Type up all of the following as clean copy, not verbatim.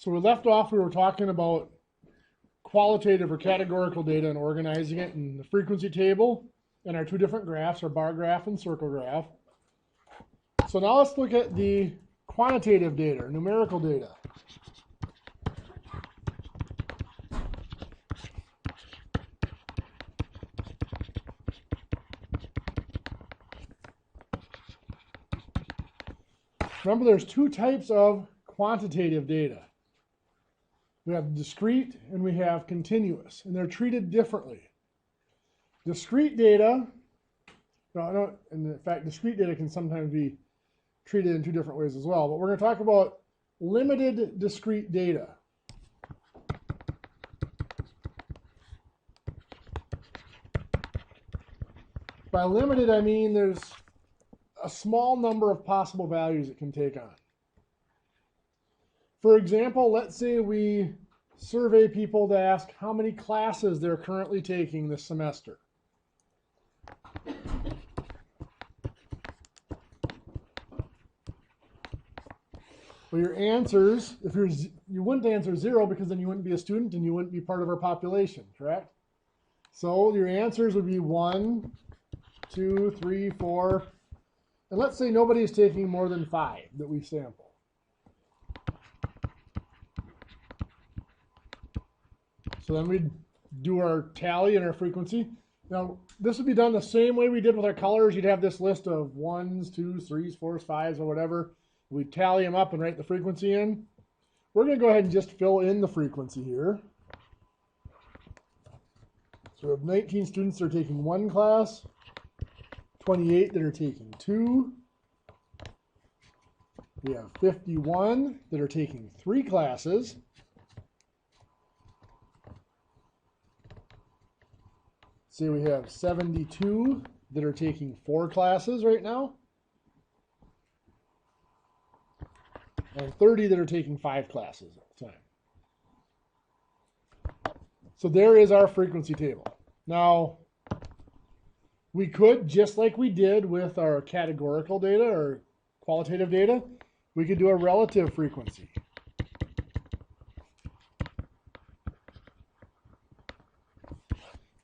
So we left off, we were talking about qualitative or categorical data and organizing it in the frequency table and our two different graphs, our bar graph and circle graph. So now let's look at the quantitative data, numerical data. Remember, there's two types of quantitative data. We have discrete and we have continuous, and they're treated differently. Discrete data, in fact, discrete data can sometimes be treated in two different ways as well, but we're going to talk about limited discrete data. By limited, I mean there's a small number of possible values it can take on. For example, let's say we survey people to ask how many classes they're currently taking this semester. Well, your answers, you wouldn't answer 0 because then you wouldn't be a student and you wouldn't be part of our population, correct? So your answers would be 1, 2, 3, 4, and let's say nobody is taking more than 5 that we sample. So then we'd do our tally and our frequency. Now, this would be done the same way we did with our colors. You'd have this list of 1s, 2s, 3s, 4s, 5s, or whatever. We'd tally them up and write the frequency in. We're going to go ahead and just fill in the frequency here. So we have 19 students that are taking 1 class, 28 that are taking 2. We have 51 that are taking 3 classes. Say we have 72 that are taking 4 classes right now, and 30 that are taking 5 classes at the time. So there is our frequency table. Now, we could, just like we did with our categorical data or qualitative data, we could do a relative frequency.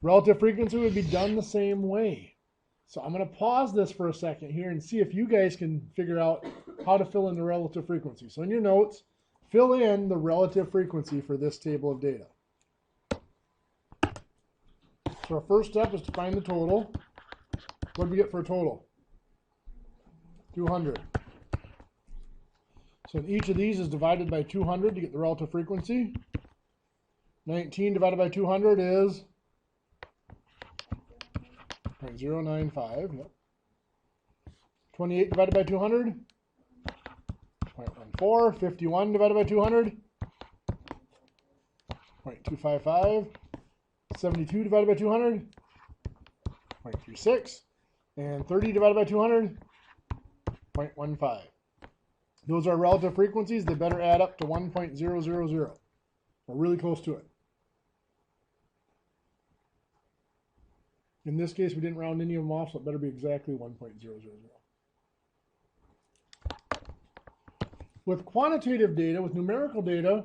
Relative frequency would be done the same way. So I'm going to pause this for a second here and see if you guys can figure out how to fill in the relative frequency. So in your notes, fill in the relative frequency for this table of data. So our first step is to find the total. What did we get for a total? 200. So each of these is divided by 200 to get the relative frequency. 19 divided by 200 is 0.095, yep. 28 divided by 200, 0.14, 51 divided by 200, 0.255, 72 divided by 200, 0.36, and 30 divided by 200, 0.15. Those are relative frequencies. They better add up to 1.000. We're really close to it. In this case, we didn't round any of them off, so it better be exactly 1.000. With quantitative data, with numerical data,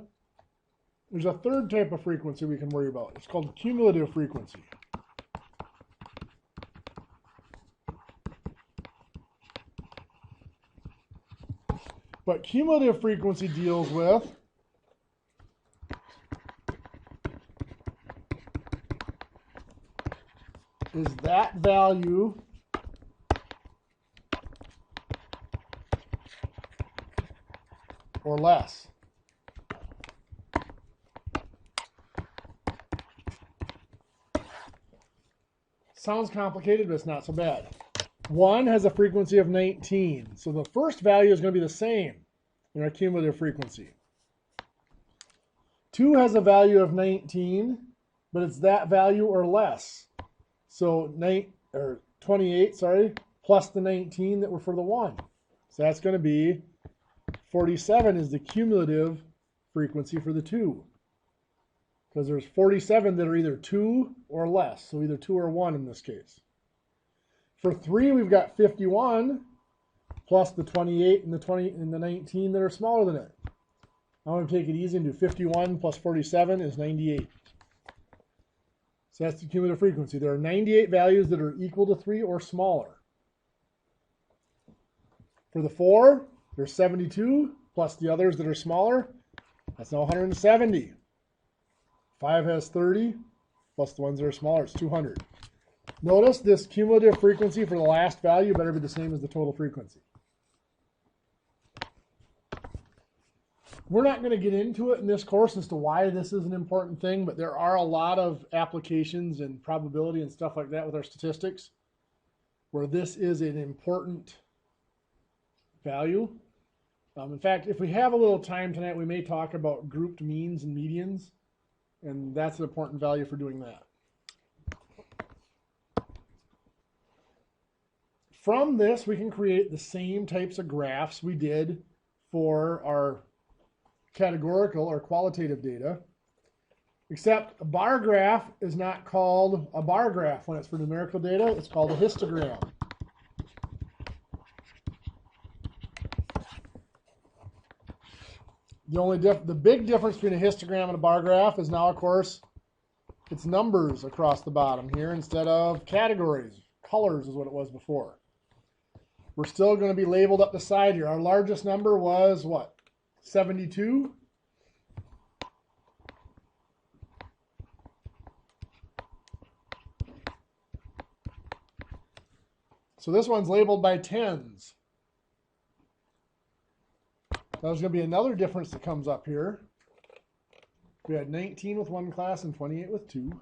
there's a third type of frequency we can worry about. It's called cumulative frequency. What cumulative frequency deals with is that value or less. Sounds complicated, but it's not so bad. 1 has a frequency of 19, so the first value is going to be the same in our cumulative frequency. 2 has a value of 19, but it's that value or less. So 28, plus the 19 that were for the 1. So that's going to be 47 is the cumulative frequency for the 2. Because there's 47 that are either 2 or less. So either 2 or 1 in this case. For 3, we've got 51 plus the 28 and the 19 that are smaller than it. I'm going to take it easy and do 51 plus 47 is 98. So that's the cumulative frequency. There are 98 values that are equal to 3 or smaller. For the 4, there's 72 plus the others that are smaller. That's now 170. 5 has 30 plus the ones that are smaller. It's 200. Notice this cumulative frequency for the last value better be the same as the total frequency. We're not going to get into it in this course as to why this is an important thing, but there are a lot of applications and probability and stuff like that with our statistics where this is an important value. In fact, if we have a little time tonight, we may talk about grouped means and medians, and that's an important value for doing that. From this, we can create the same types of graphs we did for our categorical or qualitative data, except a bar graph is not called a bar graph when it's for numerical data. It's called a histogram. The big difference between a histogram and a bar graph is now, of course, it's numbers across the bottom here instead of categories. Colors is what it was before. We're still going to be labeled up the side here. Our largest number was what? 72. So this one's labeled by tens. There's going to be another difference that comes up here. We had 19 with one class and 28 with two.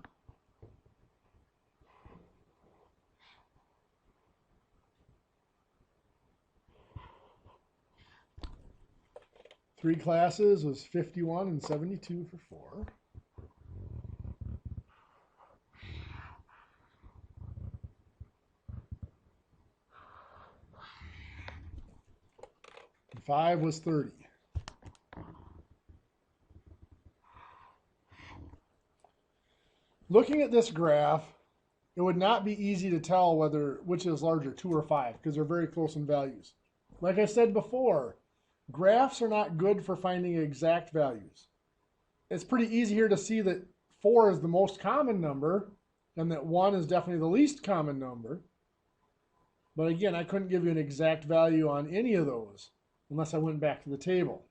Three classes was 51 and 72 for 4. And 5 was 30. Looking at this graph, it would not be easy to tell which is larger, 2 or 5, because they're very close in values. Like I said before, graphs are not good for finding exact values. It's pretty easy here to see that 4 is the most common number and that 1 is definitely the least common number. But again, I couldn't give you an exact value on any of those unless I went back to the table.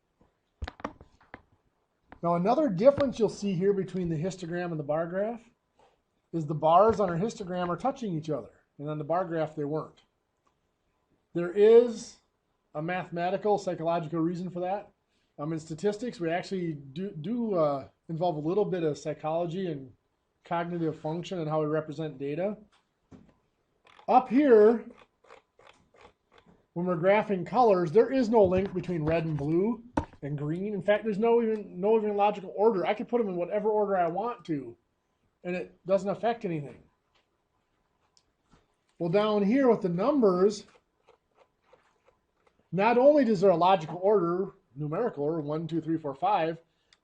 Now another difference you'll see here between the histogram and the bar graph is the bars on our histogram are touching each other, and on the bar graph they weren't. There is a mathematical, psychological reason for that. In statistics, we actually do involve a little bit of psychology and cognitive function and how we represent data. Up here, when we're graphing colors, there is no link between red and blue and green. In fact, there's no even logical order. I can put them in whatever order I want to, and it doesn't affect anything. Well, down here with the numbers, not only is there a logical order, numerical order, 1, 2, 3, 4, 5,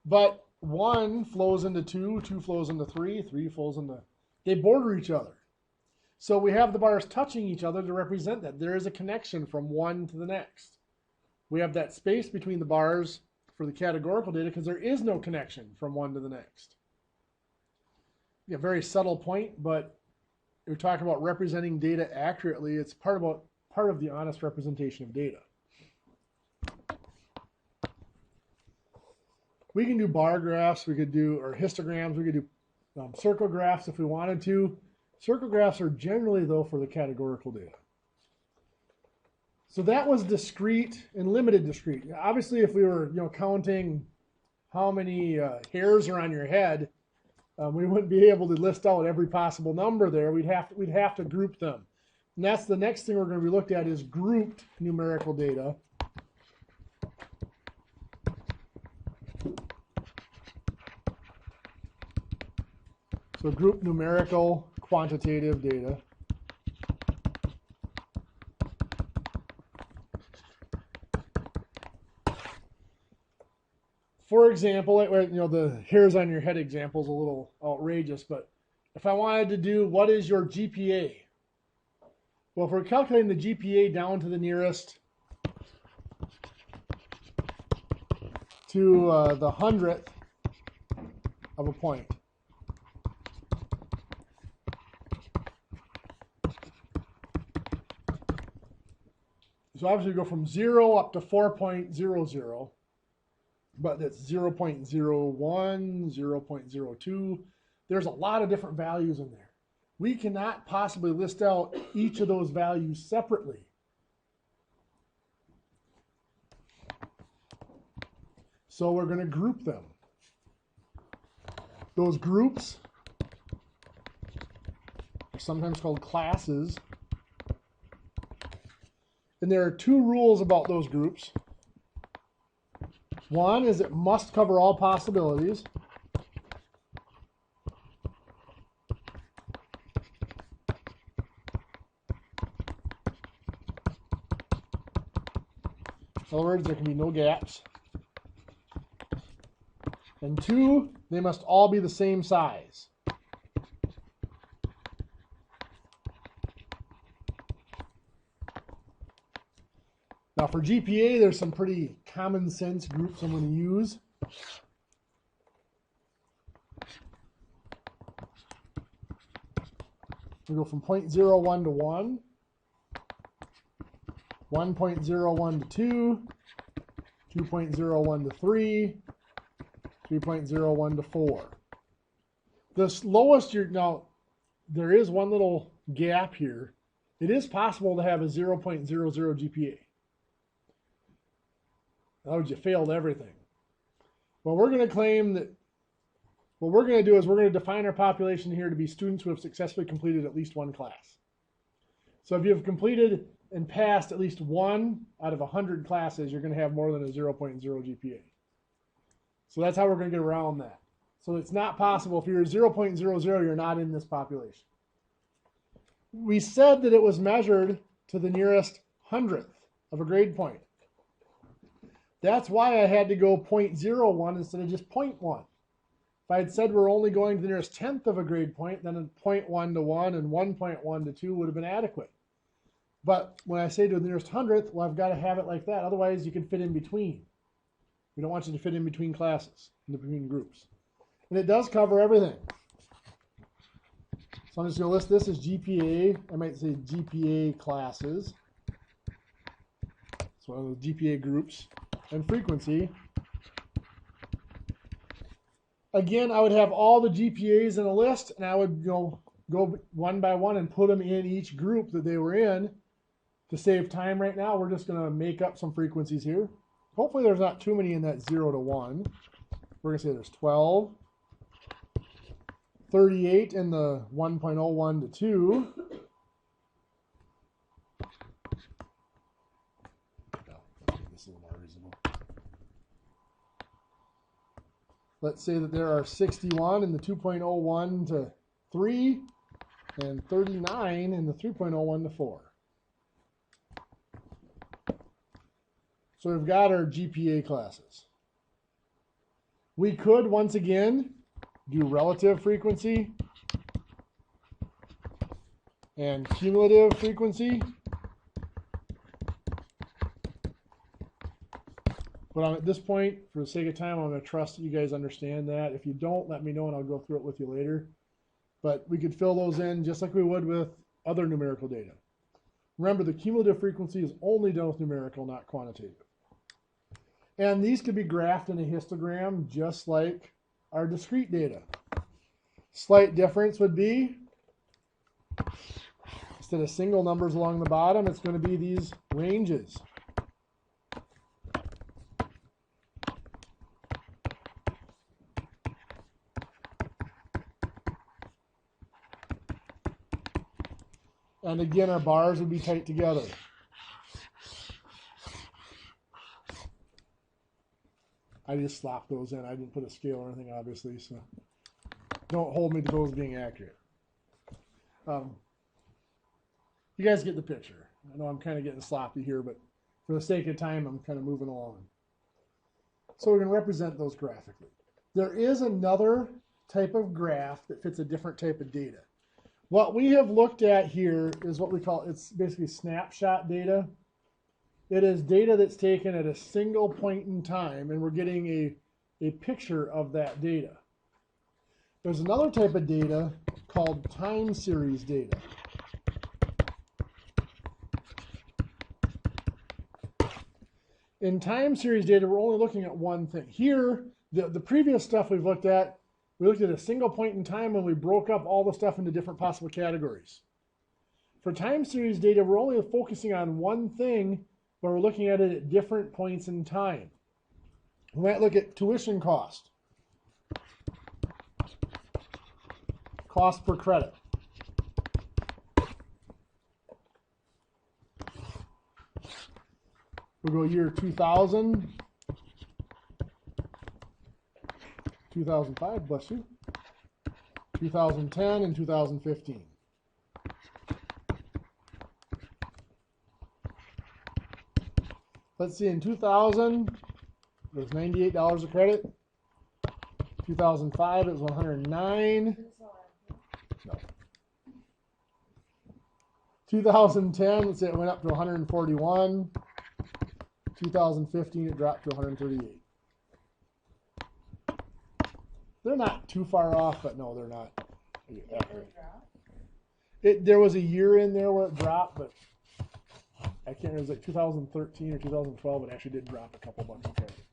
but 1 flows into 2, 2 flows into 3, 3 flows into... They border each other. So we have the bars touching each other to represent that. There is a connection from one to the next. We have that space between the bars for the categorical data because there is no connection from one to the next. A very subtle point, but we're talking about representing data accurately. It's part of the honest representation of data. We can do bar graphs, we could do, or histograms, we could do circle graphs if we wanted to. Circle graphs are generally, though, for the categorical data. So that was discrete and limited discrete. Obviously, if we were counting how many hairs are on your head, we wouldn't be able to list out every possible number there. We'd have to group them. And that's the next thing we're going to be looked at is grouped numerical data. So group numerical quantitative data. For example, the hairs on your head example is a little outrageous, but if I wanted to do what is your GPA? Well, if we're calculating the GPA down to the nearest to the 100th of a point. So obviously we go from 0 up to 4.00, but that's 0.01, 0.02. There's a lot of different values in there. We cannot possibly list out each of those values separately. So we're going to group them. Those groups are sometimes called classes. And there are two rules about those groups. One is it must cover all possibilities. In other words, there can be no gaps. And two, they must all be the same size. Now for GPA, there's some pretty common sense groups I'm going to use. We go from 0.01 to 1, 1.01 to 2, 2.01 to 3, 3.01 to 4. The lowest now there is one little gap here. It is possible to have a 0.00 GPA. In other words, you failed everything. Well, we're going to claim that what we're going to do is we're going to define our population here to be students who have successfully completed at least one class. So if you've completed and passed at least one out of 100 classes, you're going to have more than a 0.0 GPA. So that's how we're going to get around that. So it's not possible. If you're 0.00, you're not in this population. We said that it was measured to the nearest 100th of a grade point. That's why I had to go 0.01 instead of just 0.1. If I had said we're only going to the nearest 10th of a grade point, then 0.1 to 1 and 1.1 to 2 would have been adequate. But when I say to the nearest 100th, well, I've got to have it like that. Otherwise, you can fit in between. We don't want you to fit in between classes, in between groups. And it does cover everything. So I'm just going to list this as GPA. I might say GPA classes. It's one of the GPA groups. And frequency. Again, I would have all the GPAs in a list, and I would go one by one and put them in each group that they were in. To save time right now, we're just going to make up some frequencies here. Hopefully there's not too many in that 0 to 1. We're going to say there's 12, 38 in the 1.01 to 2. This is a little more reasonable. Let's say that there are 61 in the 2.01 to 3 and 39 in the 3.01 to 4. So we've got our GPA classes. We could, once again, do relative frequency and cumulative frequency. But at this point, for the sake of time, I'm going to trust that you guys understand that. If you don't, let me know and I'll go through it with you later. But we could fill those in just like we would with other numerical data. Remember, the cumulative frequency is only done with numerical, not quantitative. And these could be graphed in a histogram just like our discrete data. Slight difference would be, instead of single numbers along the bottom, it's going to be these ranges. And again, our bars would be tight together. I just slapped those in. I didn't put a scale or anything, obviously, so don't hold me to those being accurate. You guys get the picture. I know I'm kind of getting sloppy here, but for the sake of time, I'm kind of moving along. So we're going to represent those graphically. There is another type of graph that fits a different type of data. What we have looked at here is what we call, it's basically snapshot data. It is data that's taken at a single point in time, and we're getting a picture of that data. There's another type of data called time series data. In time series data, we're only looking at one thing. Here, the previous stuff we've looked at, we looked at a single point in time and we broke up all the stuff into different possible categories. For time series data, we're only focusing on one thing, but we're looking at it at different points in time. We might look at tuition cost, cost per credit. We'll go year 2000, 2005, bless you, 2010, and 2015. Let's see, in 2000, it was $98 a credit. 2005, it was $109. No. 2010, let's say it went up to $141. 2015, it dropped to $138. They're not too far off, but no, they're not accurate. There was a year in there where it dropped, but I can't remember, it was like 2013 or 2012, it actually did drop a couple bucks a credit.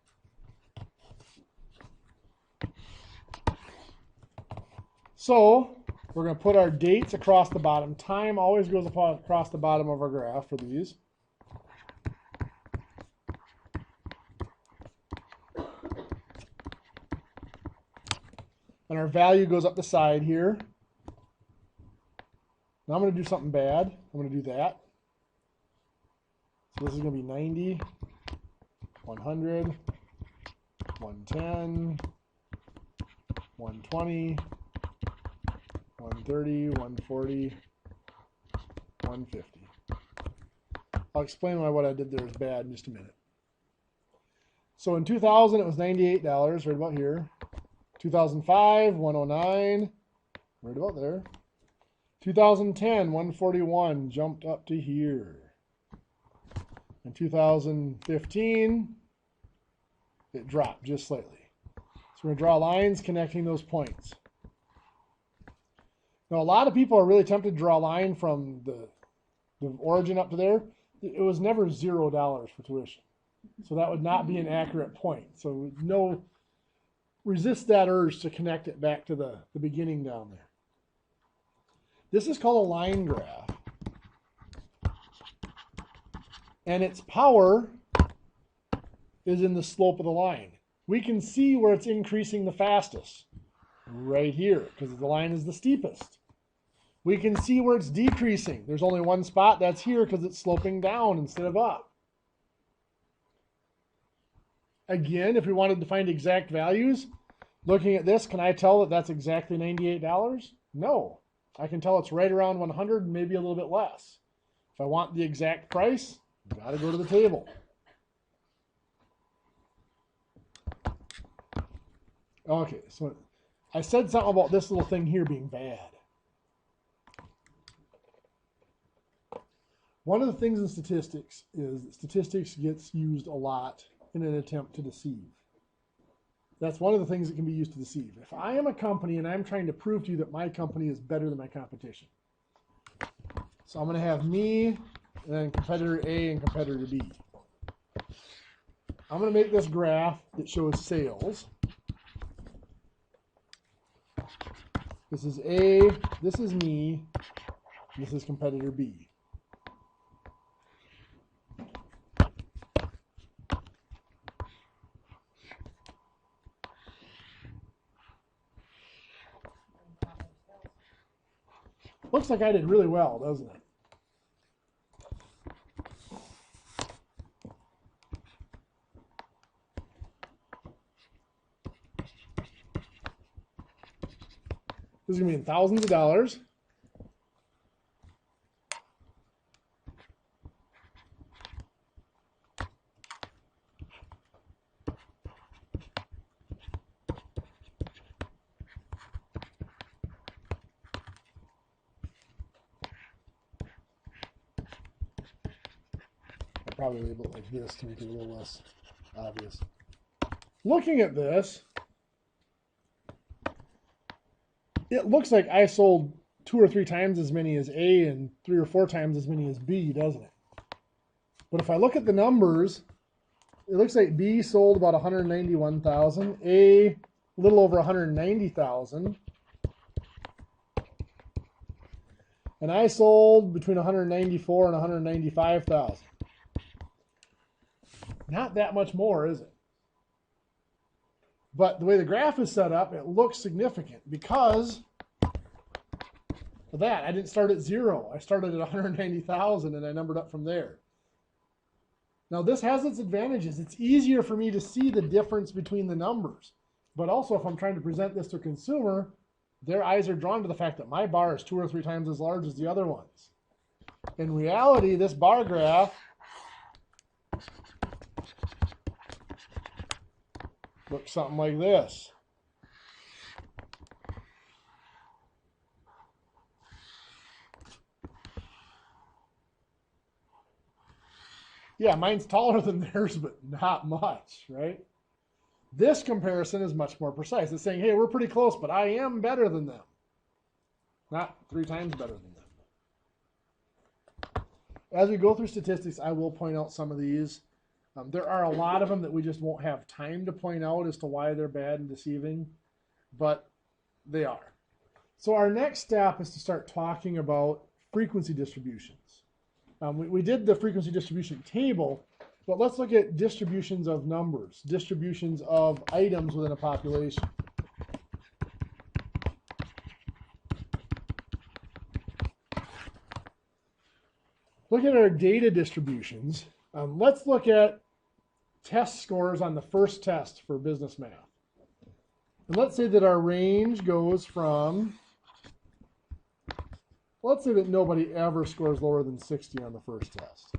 So we're going to put our dates across the bottom. Time always goes across the bottom of our graph for these. And our value goes up the side here. Now I'm going to do something bad. I'm going to do that. So this is going to be 90, 100, 110, 120, 130, 140, 150. I'll explain why what I did there is bad in just a minute. So in 2000, it was $98, right about here. 2005, 109, right about there. 2010, 141, jumped up to here. In 2015, it dropped just slightly. So we're going to draw lines connecting those points. Now, a lot of people are really tempted to draw a line from the origin up to there. It was never $0 for tuition. So that would not be an accurate point. So resist that urge to connect it back to the beginning down there. This is called a line graph. And its power is in the slope of the line. We can see where it's increasing the fastest, right here, because the line is the steepest. We can see where it's decreasing. There's only one spot, that's here, because it's sloping down instead of up. Again, if we wanted to find exact values, looking at this, can I tell that that's exactly $98? No. I can tell it's right around 100, maybe a little bit less. If I want the exact price, I've got to go to the table. Okay, so I said something about this little thing here being bad. One of the things in statistics is that statistics gets used a lot in an attempt to deceive. That's one of the things that can be used to deceive. If I am a company and I'm trying to prove to you that my company is better than my competition, so I'm going to have me and then competitor A and competitor B. I'm going to make this graph that shows sales. This is A, this is me, this is competitor B. Looks like I did really well, doesn't it? This is going to be in thousands of dollars. probably label it like this to make it a little less obvious. Looking at this, it looks like I sold 2 or 3 times as many as A and 3 or 4 times as many as B, doesn't it? But if I look at the numbers, it looks like B sold about 191,000, A a little over 190,000, and I sold between 194 and 195,000. Not that much more, is it? But the way the graph is set up, it looks significant because of that. I didn't start at 0. I started at 190,000 and I numbered up from there. Now this has its advantages. It's easier for me to see the difference between the numbers. But also if I'm trying to present this to a consumer, their eyes are drawn to the fact that my bar is 2 or 3 times as large as the other ones. In reality, this bar graph looks something like this. Yeah, mine's taller than theirs, but not much, right? This comparison is much more precise. It's saying, hey, we're pretty close, but I am better than them. Not 3 times better than them. As we go through statistics, I will point out some of these. There are a lot of them that we just won't have time to point out as to why they're bad and deceiving, but they are. So our next step is to start talking about frequency distributions. We did the frequency distribution table, but let's look at distributions of numbers, distributions of items within a population. Look at our data distributions. Let's look at test scores on the first test for business math. And let's say that our range goes from, let's say that nobody ever scores lower than 60 on the first test.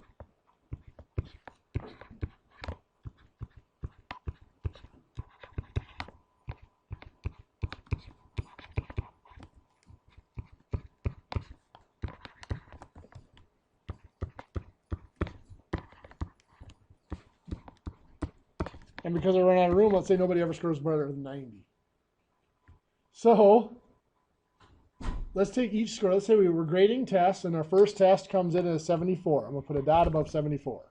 And because I run out of room, let's say nobody ever scores better than 90. So let's take each score. Let's say we were grading tests, and our first test comes in at 74. I'm going to put a dot above 74.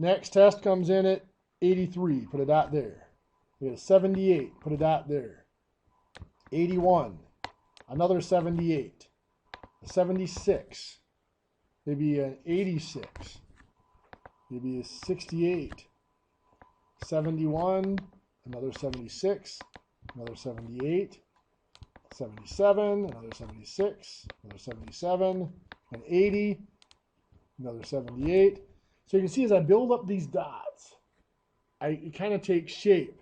Next test comes in at 83. Put a dot there. We have 78. Put a dot there. 81. Another 78. 76. Maybe an 86. Maybe a 68. 71, another 76, another 78, 77, another 76, another 77, an 80, another 78. So you can see as I build up these dots, it kind of takes shape.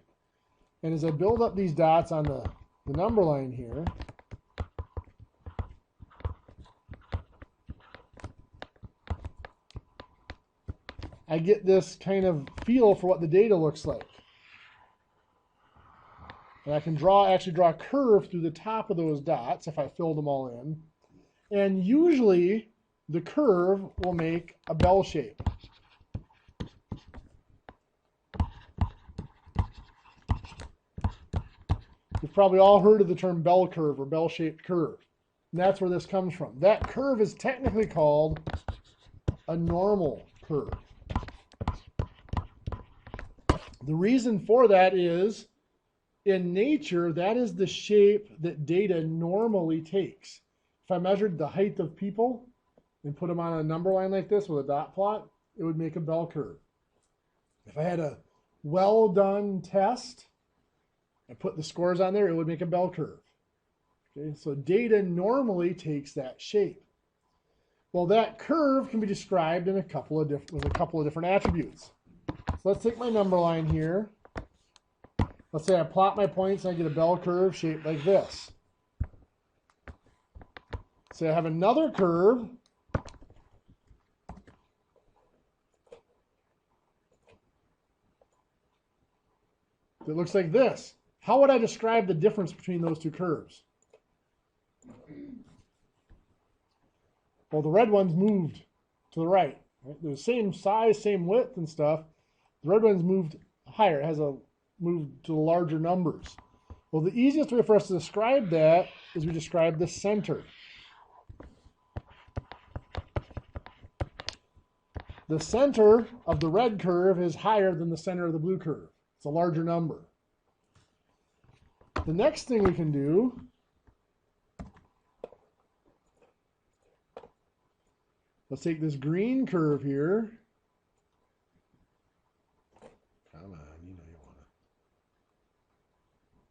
And as I build up these dots on the number line here, I get this kind of feel for what the data looks like. And I can actually draw a curve through the top of those dots if I fill them all in. And usually the curve will make a bell shape. You've probably all heard of the term bell curve or bell-shaped curve. And that's where this comes from. That curve is technically called a normal curve. The reason for that is, in nature, that is the shape that data normally takes. If I measured the height of people and put them on a number line like this with a dot plot, it would make a bell curve. If I had a well-done test and put the scores on there, it would make a bell curve. Okay, so data normally takes that shape. Well, that curve can be described in with a couple of different attributes. So let's take my number line here. Let's say I plot my points and I get a bell curve shaped like this. Say I have another curve that looks like this. How would I describe the difference between those two curves? Well, the red one's moved to the right. Right? They're the same size, same width and stuff. The red one's moved higher. It has a moved to larger numbers. Well, the easiest way for us to describe that is we describe the center. The center of the red curve is higher than the center of the blue curve. It's a larger number. The next thing we can do let's take this green curve here. Come on, you know you want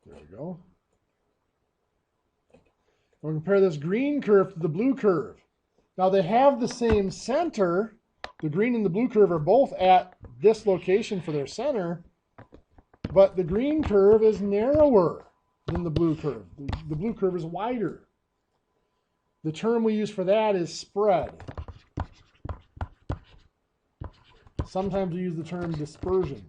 to. There we go. We'll compare this green curve to the blue curve. Now they have the same center. The green and the blue curve are both at this location for their center, but the green curve is narrower than the blue curve. The blue curve is wider. The term we use for that is spread. Sometimes we use the term dispersion.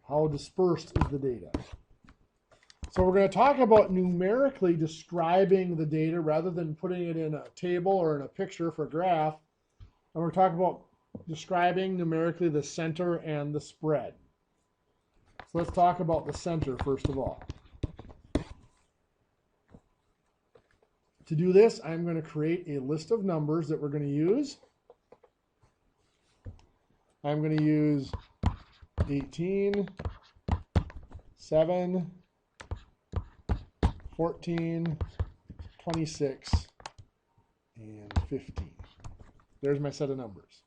How dispersed is the data? So we're going to talk about numerically describing the data rather than putting it in a table or in a picture for a graph. And we're talking about describing numerically the center and the spread. So let's talk about the center first of all. To do this, I'm going to create a list of numbers that we're going to use. I'm going to use 18, 7, 14, 26, and 15. There's my set of numbers.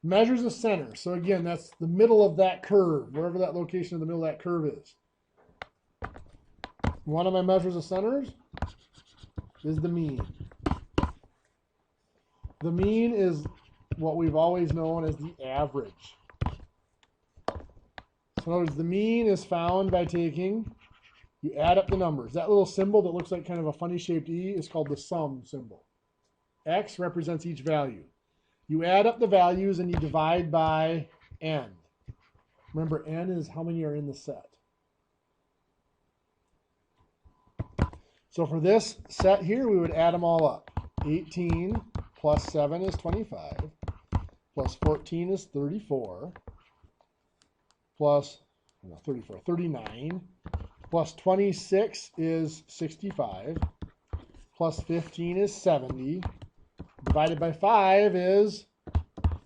Measures the center. So again, that's the middle of that curve, wherever that location in the middle of that curve is. One of my measures of centers is the mean. The mean is what we've always known as the average. So in other words, the mean is found by taking, you add up the numbers. That little symbol that looks like kind of a funny shaped E is called the sum symbol. X represents each value. You add up the values and you divide by n. Remember, n is how many are in the set. So for this set here, we would add them all up. 18 plus 7 is 25, plus 14 is 34, plus 39, plus 26 is 65, plus 15 is 70, divided by 5 is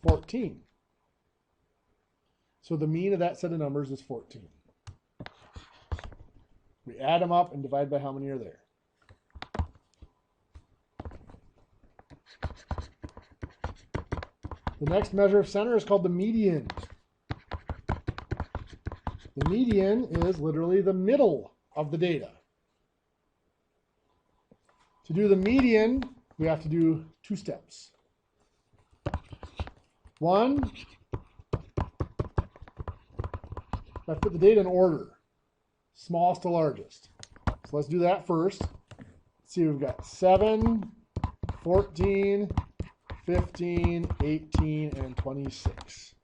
14. So the mean of that set of numbers is 14. We add them up and divide by how many are there. The next measure of center is called the median. The median is literally the middle of the data. To do the median, we have to do two steps. One, I put the data in order, smallest to largest. So let's do that first. Let's see, we've got 7, 14, 15, 18, and 26.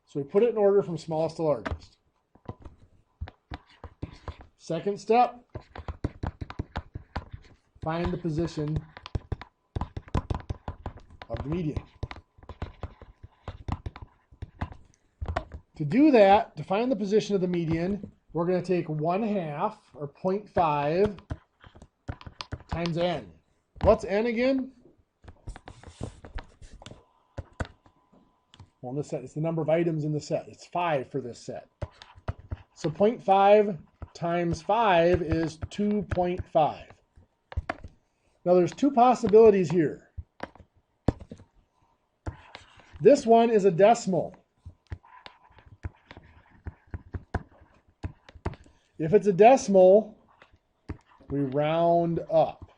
So we put it in order from smallest to largest. Second step, find the position of the median. To do that, to find the position of the median, we're going to take 1/2 or 0.5 times n. What's n again? Well, in this set, it's the number of items in the set. It's 5 for this set. So 0.5 times 5 is 2.5. Now there's two possibilities here. This one is a decimal. If it's a decimal, we round up.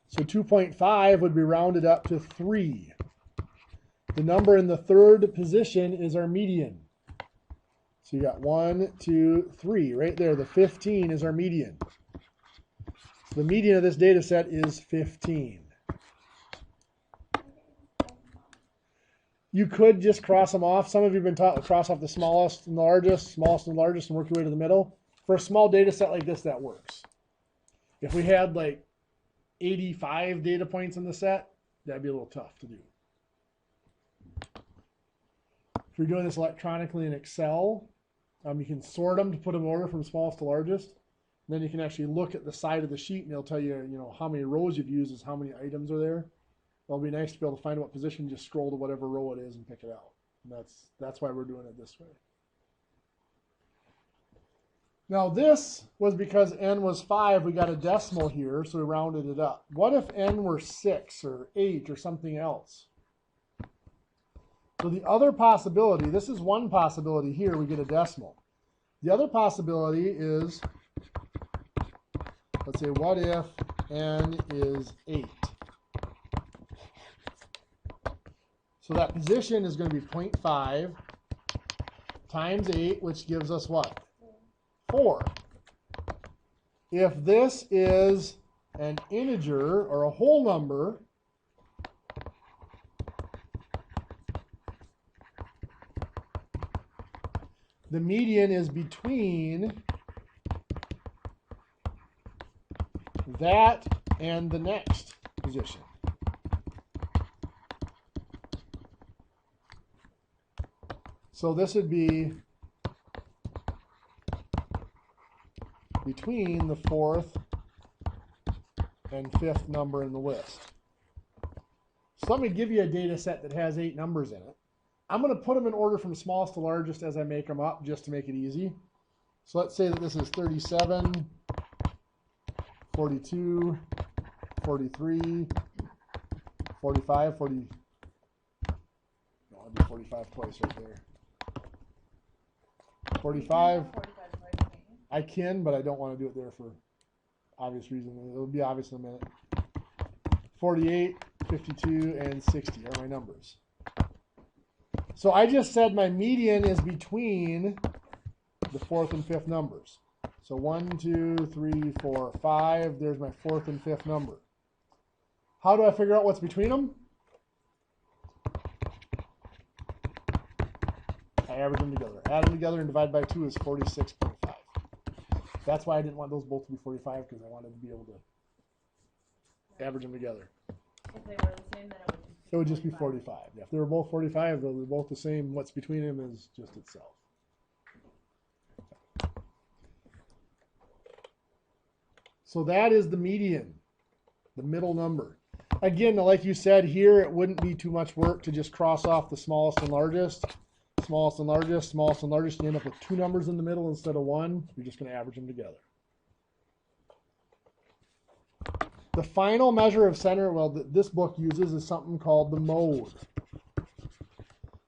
So 2.5 would be rounded up to 3. The number in the third position is our median. So you got 1, 2, 3 right there. The 15 is our median. So the median of this data set is 15. You could just cross them off. Some of you have been taught to cross off the smallest and largest, and work your way to the middle. For a small data set like this, that works. If we had like 85 data points in the set, that'd be a little tough to do. If you're doing this electronically in Excel, you can sort them to put them in order from smallest to largest. Then you can actually look at the side of the sheet and it'll tell you, how many rows you've used is how many items are there. It'll be nice to be able to find what position, just scroll to whatever row it is and pick it out. And that's why we're doing it this way. Now this was because n was 5, we got a decimal here, so we rounded it up. What if n were 6 or 8 or something else? So the other possibility, this is one possibility here, we get a decimal. The other possibility is, let's say, what if n is 8? So that position is going to be 0.5 times 8, which gives us what? 4. If this is an integer or a whole number, the median is between that and the next position. So this would be between the 4th and 5th number in the list. So let me give you a data set that has 8 numbers in it. I'm going to put them in order from smallest to largest as I make them up, just to make it easy. So let's say that this is 37, 42, 43, 45, 40. No, I'll do 45 twice right there. 45. I can, but I don't want to do it there for obvious reasons. It'll be obvious in a minute. 48, 52, and 60 are my numbers. So I just said my median is between the 4th and 5th numbers. So 1, 2, 3, 4, 5. There's my 4th and 5th number. How do I figure out what's between them? I average them together. Add them together and divide by 2 is 46.5. That's why I didn't want those both to be 45, because I wanted to be able to average them together. If they were the same, then it would just be 45. Yeah, if they were both 45, they're both the same. What's between them is just itself. So that is the median, the middle number. Again, like you said here, it wouldn't be too much work to just cross off the smallest and largest. Smallest and largest, smallest and largest. You end up with 2 numbers in the middle instead of 1. You're just going to average them together. The final measure of center, well, that this book uses is something called the mode.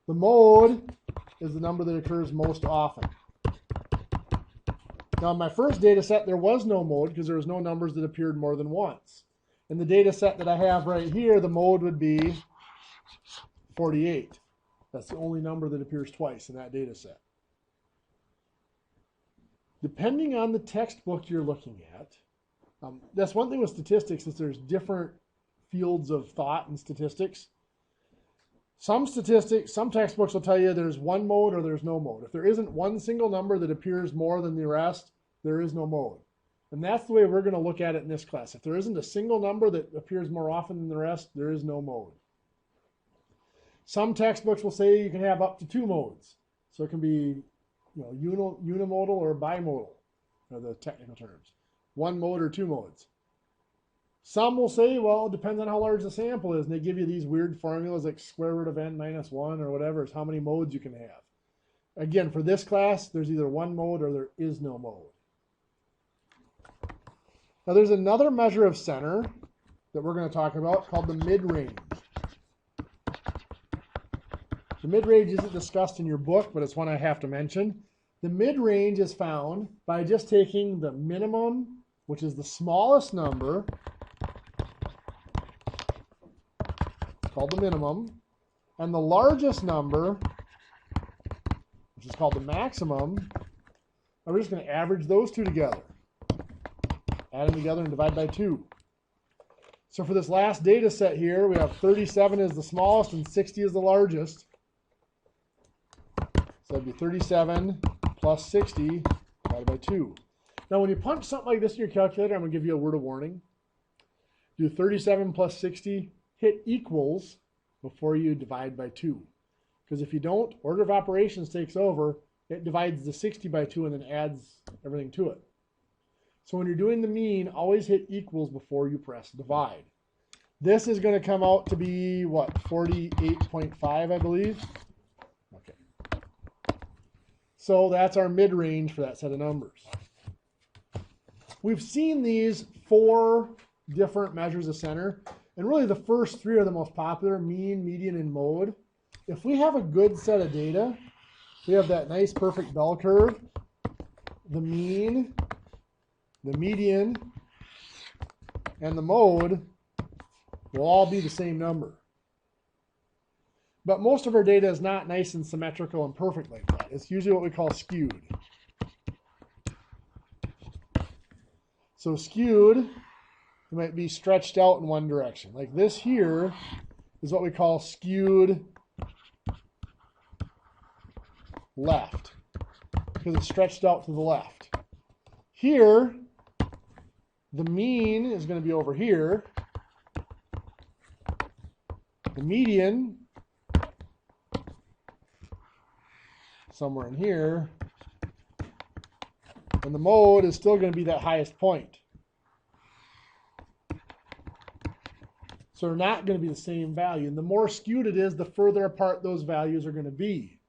The mode is the number that occurs most often. Now, in my first data set, there was no mode because there was no numbers that appeared more than once. In the data set that I have right here, the mode would be 48. That's the only number that appears twice in that data set. Depending on the textbook you're looking at, that's one thing with statistics, is there's different fields of thought in statistics. Some textbooks will tell you there's one mode or there's no mode. If there isn't one single number that appears more than the rest, there is no mode. And that's the way we're going to look at it in this class. If there isn't a single number that appears more often than the rest, there is no mode. Some textbooks will say you can have up to 2 modes. So it can be, unimodal or bimodal, are the technical terms. 1 mode or 2 modes. Some will say, well, it depends on how large the sample is, and they give you these weird formulas like square root of n minus 1 or whatever is how many modes you can have. Again, for this class, there's either 1 mode or there is no mode. Now there's another measure of center that we're going to talk about called the mid-range. The mid-range isn't discussed in your book, but it's one I have to mention. The mid-range is found by just taking the minimum, which is the smallest number, called the minimum, and the largest number, which is called the maximum, and we're just going to average those 2 together. Add them together and divide by 2. So for this last data set here, we have 37 is the smallest and 60 is the largest. So that'd be 37 plus 60 divided by 2. Now, when you punch something like this in your calculator, I'm going to give you a word of warning. Do 37 plus 60, hit equals before you divide by 2. Because if you don't, order of operations takes over. It divides the 60 by 2 and then adds everything to it. So when you're doing the mean, always hit equals before you press divide. This is going to come out to be, what, 48.5, I believe? Okay. So that's our mid-range for that set of numbers. We've seen these 4 different measures of center, and really the first 3 are the most popular, mean, median, and mode. If we have a good set of data, we have that nice perfect bell curve, the mean, the median, and the mode will all be the same number. But most of our data is not nice and symmetrical and perfect like that. It's usually what we call skewed. So skewed, it might be stretched out in one direction. Like this here is what we call skewed left, because it's stretched out to the left. Here, the mean is going to be over here. The median, somewhere in here. And the mode is still going to be that highest point. So they're not going to be the same value. And the more skewed it is, the further apart those values are going to be.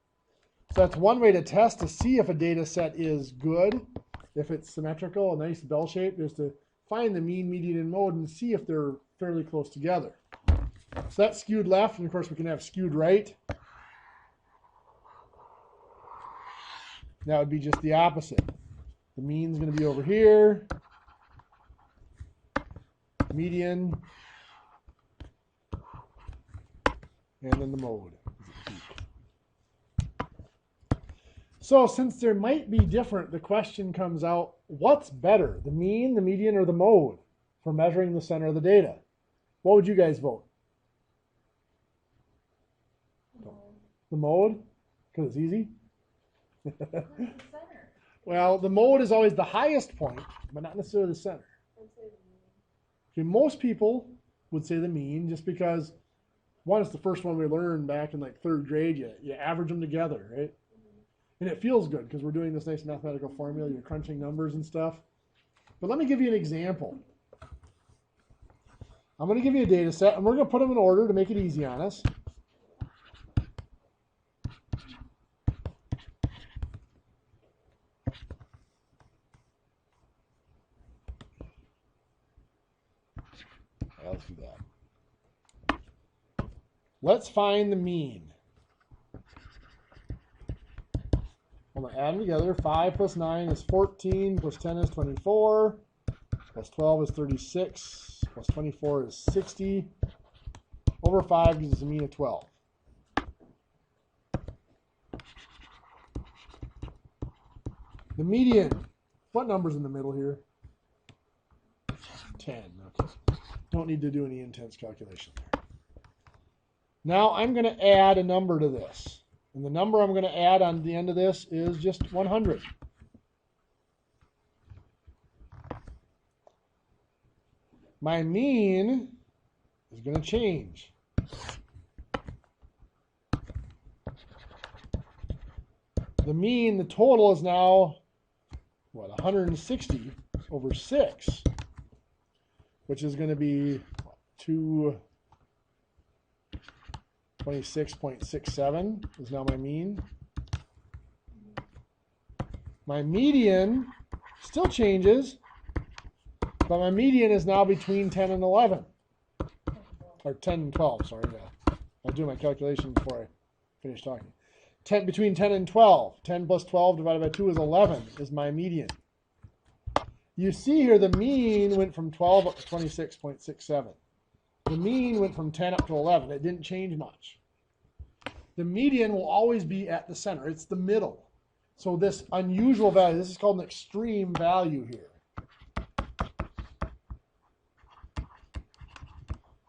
So that's one way to test to see if a data set is good, if it's symmetrical, a nice bell shape, is to find the mean, median, and mode and see if they're fairly close together. So that's skewed left, and of course we can have skewed right. That would be just the opposite. The mean is going to be over here, median, and then the mode. So since there might be different, the question comes out, what's better, the mean, the median, or the mode for measuring the center of the data? What would you guys vote? The mode? Because it's easy? Well, the mode is always the highest point, but not necessarily the center. Okay, most people would say the mean, just because one is the first one we learned back in like 3rd grade. You average them together, right? And it feels good because we're doing this nice mathematical formula. You're crunching numbers and stuff. But let me give you an example. I'm going to give you a data set, and we're going to put them in order to make it easy on us. Let's do that. Let's find the mean. I'm going to add them together. 5 plus 9 is 14, plus 10 is 24, plus 12 is 36, plus 24 is 60. Over 5 gives us a mean of 12. The median, what number's in the middle here? 10. Okay. Don't need to do any intense calculation there. Now I'm going to add a number to this. And the number I'm going to add on the end of this is just 100. My mean is going to change. The mean, the total is now, what, 160 over 6, which is going to be 226.67 is now my mean. My median still changes, but my median is now between 10 and 11. Or 10 and 12, sorry. Yeah. I'll do my calculation before I finish talking. Between 10 and 12. 10 plus 12 divided by 2 is 11 is my median. You see here the mean went from 12 up to 26.67. The mean went from 10 up to 11. It didn't change much. The median will always be at the center. It's the middle. So this unusual value, this is called an extreme value here.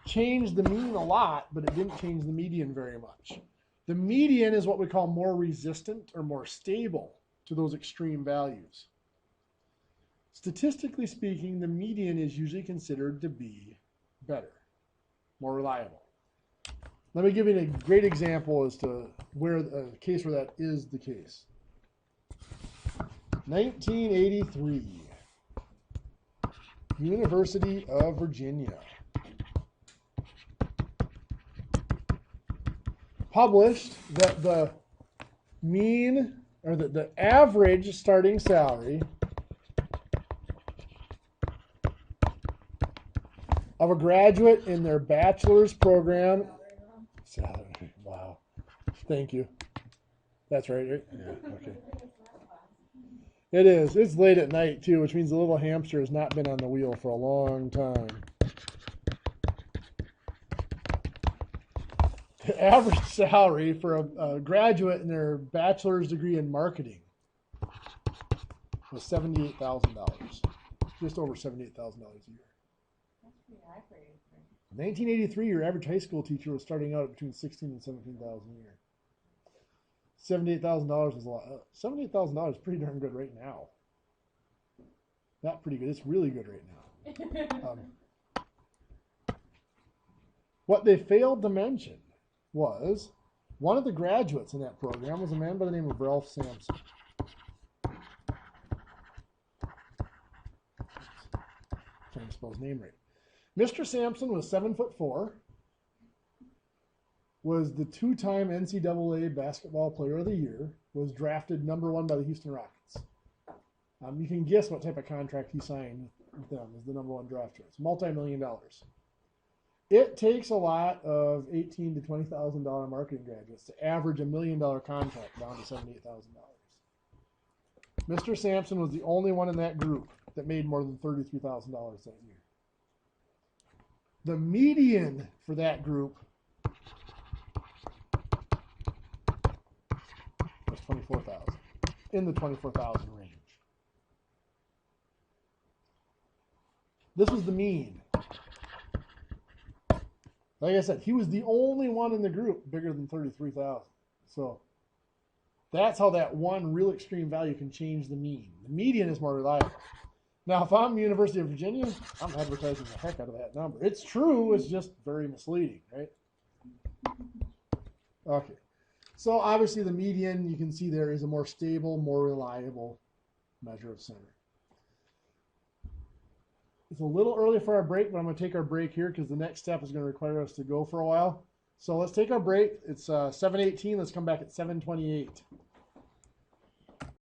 Changed the mean a lot, but it didn't change the median very much. The median is what we call more resistant or more stable to those extreme values. Statistically speaking, the median is usually considered to be better, more reliable. Let me give you a great example as to where a case where that is the case. 1983, University of Virginia published that the mean or the average starting salary of a graduate in their bachelor's program. Salary. Wow. Thank you. That's right. Yeah, okay. It is. It's late at night too, which means the little hamster has not been on the wheel for a long time. The average salary for a graduate in their bachelor's degree in marketing was $78,000. Just over $78,000 a year. That's pretty high for you. 1983, your average high school teacher was starting out at between $16,000 and $17,000 a year. $78,000 is a lot. $78,000 is pretty darn good right now. Not pretty good. It's really good right now. What they failed to mention was one of the graduates in that program was a man by the name of Ralph Sampson. Trying to spell his name right. Mr. Sampson was 7'4", was the two-time NCAA basketball player of the year, was drafted #1 by the Houston Rockets. You can guess what type of contract he signed with them as the #1 draft choice. Multi-million-dollars. It takes a lot of $18,000 to $20,000 marketing graduates to average $1 million contract down to $78,000. Mr. Sampson was the only one in that group that made more than $33,000 that year. The median for that group was $24,000, in the $24,000 range. This was the mean. Like I said, he was the only one in the group bigger than 33,000. So that's how that one real extreme value can change the mean. The median is more reliable. Now, if I'm University of Virginia, I'm advertising the heck out of that number. It's true, it's just very misleading, right? Okay. So obviously the median, you can see there, is a more stable, more reliable measure of center. It's a little early for our break, but I'm going to take our break here because the next step is going to require us to go for a while. So let's take our break. It's 7:18. Let's come back at 7:28.